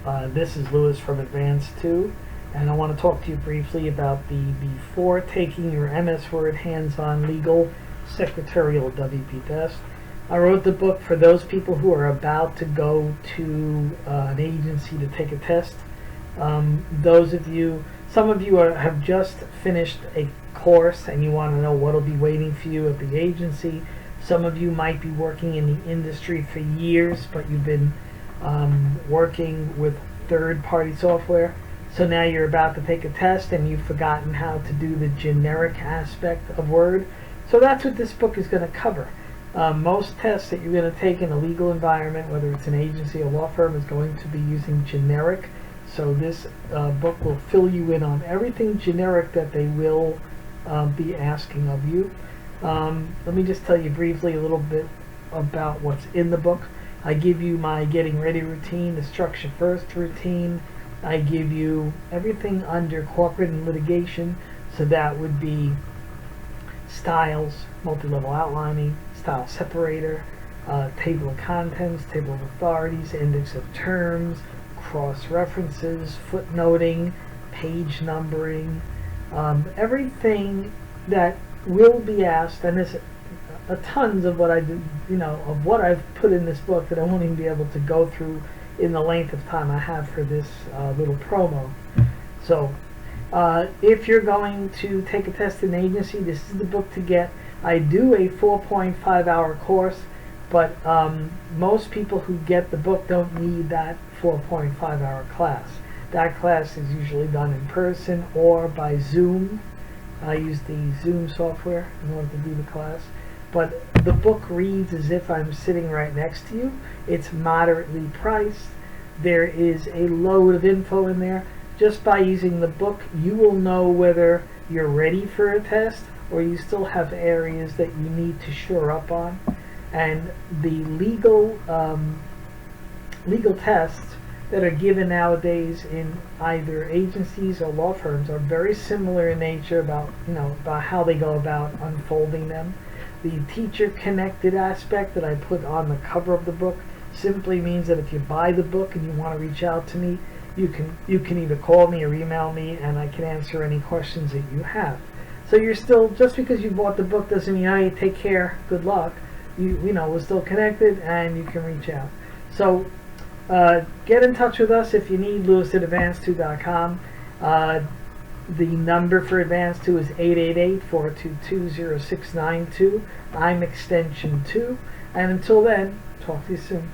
This is Lewis from Advanced 2, and I want to talk to you briefly about the before taking your MS Word Hands-On Legal Secretarial WP test. I wrote the book for those people who are about to go to an agency to take a test. Some of you have just finished a course and you want to know what will be waiting for you at the agency. Some of you might be working in the industry for years, but you've been working with third-party software. So now you're about to take a test and you've forgotten how to do the generic aspect of Word. So that's what this book is going to cover. Most tests that you're going to take in a legal environment, whether it's an agency or law firm, is going to be using generic. So this book will fill you in on everything generic that they will be asking of you. Let me just tell you briefly a little bit about what's in the book. I give you my getting ready routine, the structure first routine. I give you everything under corporate and litigation. So that would be styles, multi-level outlining, style separator, table of contents, table of authorities, index of terms, cross-references, footnoting, page numbering, everything that will be asked. And there's tons of what I did, of what I've put in this book that I won't even be able to go through in the length of time I have for this little promo. So if you're going to take a test in an agency, this is the book to get. I do a 4.5-hour course, but most people who get the book don't need that 4.5-hour class. That class is usually done in person or by Zoom. I use the Zoom software in order to do the class. But the book reads as if I'm sitting right next to you. It's moderately priced. There is a load of info in there. Just by using the book, you will know whether you're ready for a test or you still have areas that you need to shore up on. And the legal tests that are given nowadays in either agencies or law firms are very similar in nature about how they go about unfolding them. The teacher-connected aspect that I put on the cover of the book simply means that if you buy the book and you want to reach out to me, you can either call me or email me, and I can answer any questions that you have. So you're still, just because you bought the book doesn't mean, hey, take care, good luck. We're still connected and you can reach out. So get in touch with us if you need. Lewis at advanced2.com. The number for Advanced 2 is 888-422-0692. I'm extension 2. And until then, talk to you soon.